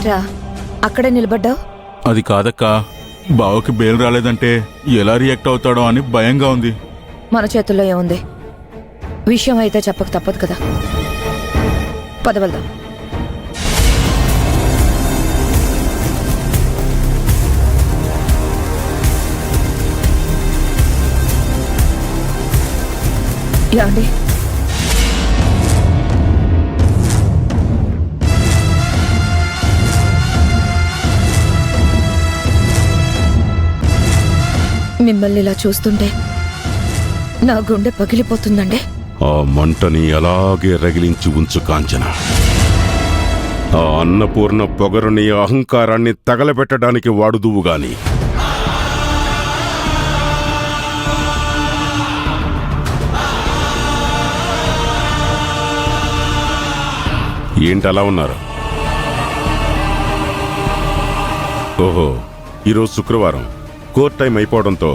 ఏంట్రా అక్కడే నిలబడ్డావు? అది కాదక్కా, బావకి బెయిల్ రాలేదంటే ఎలా రియాక్ట్ అవుతాడో అని భయంగా ఉంది. మన చేతుల్లో ఏముంది? విషయం అయితే చెప్పక తప్పదు కదా. పదవల్దాం. యాండి మిమ్మల్ని ఇలా చూస్తుంటే నా గుండె పగిలిపోతుందండి. ఆ మంటని అలాగే రగిలించి ఉంచు కాంచన. ఆ అన్నపూర్ణ పొగరుని అహంకారాన్ని తగలబెట్టడానికి వాడుదువు గాని ఏంటలా ఉన్నారు? ఓహో, ఈరోజు శుక్రవారం, కోర్ట్ టైం అయిపోవడంతో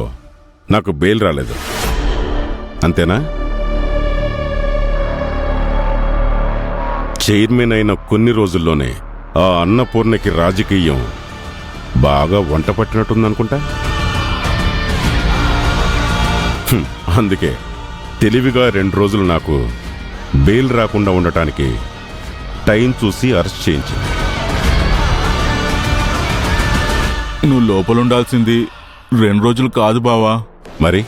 నాకు బెయిల్ రాలేదు, అంతేనా? చైర్మన్ అయిన కొన్ని రోజుల్లోనే ఆ అన్నపూర్ణకి రాజకీయం బాగా వంట పట్టినట్టుందనుకుంటా. అందుకే తెలివిగా 2 రోజులు నాకు బెయిల్ రాకుండా ఉండటానికి టైం చూసి అరెస్ట్ చేయించింది. నువ్వు లోపలుండాల్సింది 2 రోజులు కాదు బావా. మరి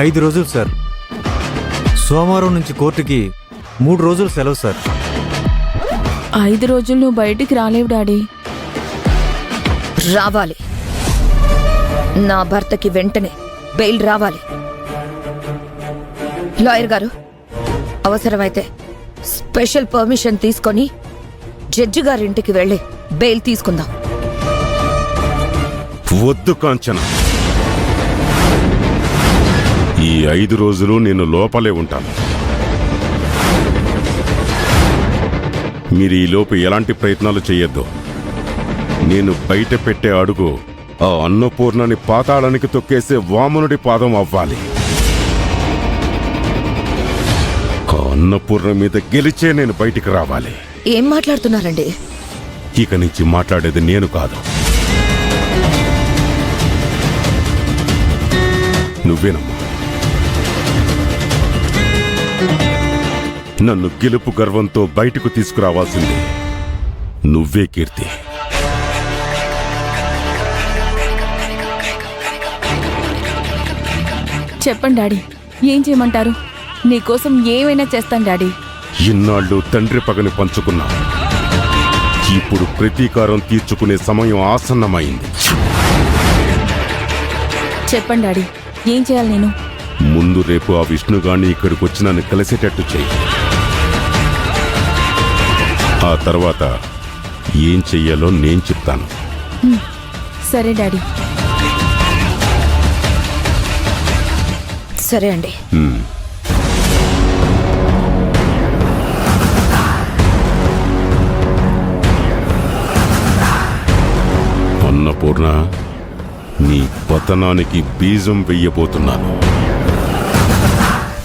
5 రోజులు సార్. సోమవారం నుంచి కోర్టుకి 3 రోజులు సెలవు సార్. 5 రోజులు నువ్వు బయటికి రాలేవు డాడీ. రావాలి. నా భర్తకి వెంటనే బెయిల్ రావాలి. లాయర్ గారు, అవసరమైతే స్పెషల్ పర్మిషన్ తీసుకొని జడ్జి గారింటికి వెళ్ళి బెయిల్ తీసుకుందాం. వద్దు కాంచన, ఈ 5 రోజులు నేను లోపలే ఉంటాను. మీరు ఈలోపు ఎలాంటి ప్రయత్నాలు చెయ్యొద్దు. నేను బయట పెట్టే అడుగు ఆ అన్నపూర్ణని పాతాళానికి తొక్కేసే వామనుడి పాదం అవ్వాలి. ఆ అన్నపూర్ణ మీద గెలిచే నేను బయటికి రావాలి. ఏం మాట్లాడుతున్నారండి? ఇక నుంచి మాట్లాడేది నేను కాదు, నువ్వేనమ్మా. నన్ను గెలుపు గర్వంతో బయటకు తీసుకురావాల్సింది నువ్వే కీర్తి. చెప్పండి డాడీ, ఏం చేయమంటారు? నీకోసం ఏమైనా చేస్తాను డాడీ. ఇన్నాళ్ళు తండ్రి పగని పంచుకున్నా, ఇప్పుడు ప్రతీకారం తీర్చుకునే సమయం ఆసన్నమైంది. చెప్పండి డాడీ, ఏం చేయాలి నేను? ముందు రేపు ఆ విష్ణుగాన్ని ఇక్కడికి వచ్చి నన్ను కలిసేటట్టు చెయ్యి. ఆ తర్వాత ఏం చెయ్యాలో నేను చెప్తాను. సరే డాడీ. సరే అండి. అన్నపూర్ణ, నీ పతనానికి బీజం వెయ్యబోతున్నాను.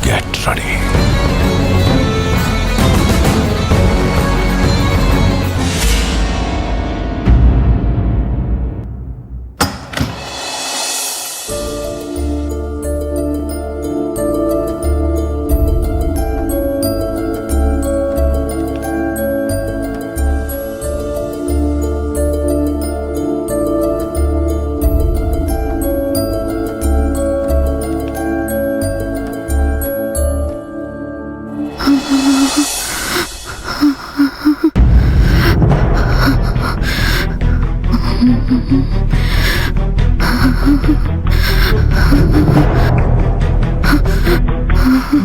Get ready.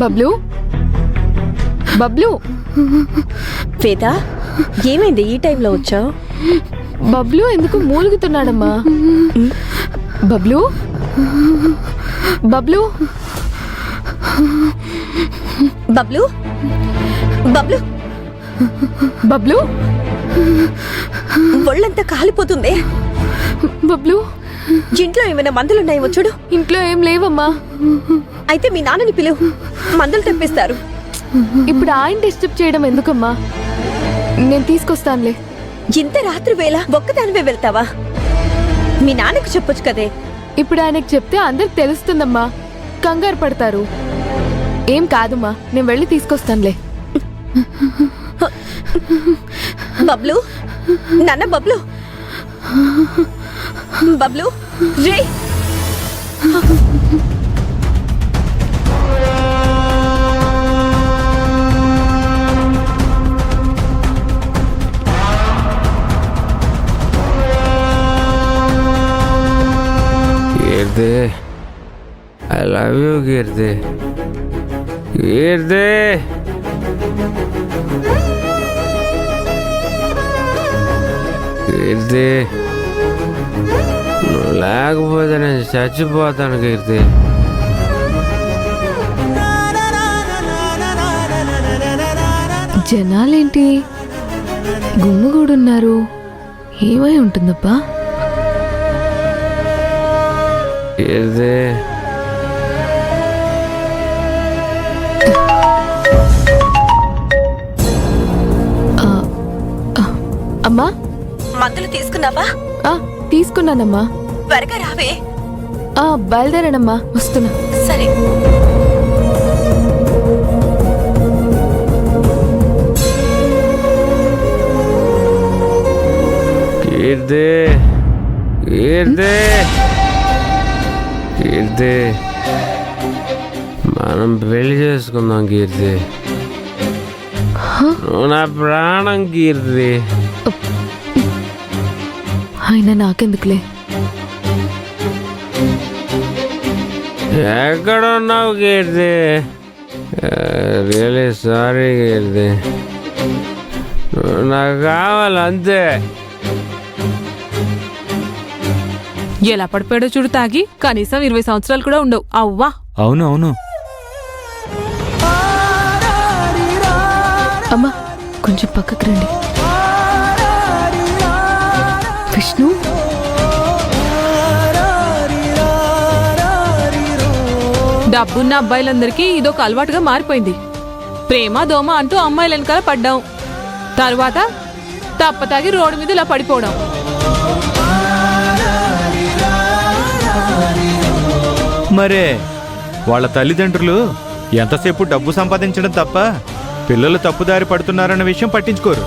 బబ్లు, బబ్లు. శ్వేత, ఏమైంది ఈ టైంలో వచ్చావు? బబ్లు ఎందుకు మూలుగుతున్నాడమ్మా? బబ్లు, బబ్లు, బబ్లు, బబ్లు, బబ్లు. ఒళ్ళంతా కాలిపోతుంది. బబ్లు, ఇంట్లో ఏమైనా మందులున్నాయేమో చూడు. ఇంట్లో ఏం లేవమ్మా. అయితే మీ నాన్నని పిలువు, మందులు తెప్పిస్తారు. ఇప్పుడు ఆయన డిస్టర్బ్ చేయడం ఎందుకమ్మా? నేను తీసుకొస్తానులే. ఇంత రాత్రి వేళ ఒక్కదానివే వెళ్తావా? మీ నాన్నకు చెప్పొచ్చు కదే. ఇప్పుడు ఆయనకు చెప్తే అందరికి తెలుస్తుందమ్మా, కంగారు పడతారు. ఏం కాదమ్మా, నేను వెళ్ళి తీసుకొస్తానులే. బబ్లు, నాన్న బబ్లు, బబ్లు రే. కీర్తి, ఐ లవ్ యూ కీర్తి. కీర్తి, కీర్తి, నువ్వు లేకపోతే నేను చచ్చిపోతాను కీర్తి. జనాలేంటి గుమ్ముగూడున్నారు? ఏమై ఉంటుందబ్బా? కీర్తి, అమ్మా, మందులు తీసుకున్నావా? తీసుకున్నానమ్మా. త్వరగా రావే. బయలుదేరానమ్మా, వస్తున్నా. సరే. కీర్తి, కీర్తి, కీర్తి, మనం పెళ్లి చేసుకుందాం కీర్తి. నువ్వు నా ప్రాణం కీర్తి. ఆయన నాకెందుకులే. ఎక్కడున్నావు కీర్తి? రియలీ సారీ కీర్తి. నువ్వు నాకు కావాలి అంతే. ఎలా పడిపోయాడో చూడు తాగి. కనీసం 20 సంవత్సరాలు కూడా ఉండవు. అవ్వా. అవును అవును. అమ్మా, కొంచెం పక్కకు రండి. విష్ణు, డబ్బున్న అబ్బాయిలందరికీ ఇదొక అలవాటుగా మారిపోయింది. ప్రేమ దోమ అంటూ అమ్మాయిల వెనకాల పడ్డాం. తరువాత తప్పతాగి రోడ్డు మీద ఇలా పడిపోవడం. మరే వాళ్ళ తల్లిదండ్రులు ఎంతసేపు డబ్బు సంపాదించడం తప్ప పిల్లలు తప్పుదారి పడుతున్నారన్న విషయం పట్టించుకోరు.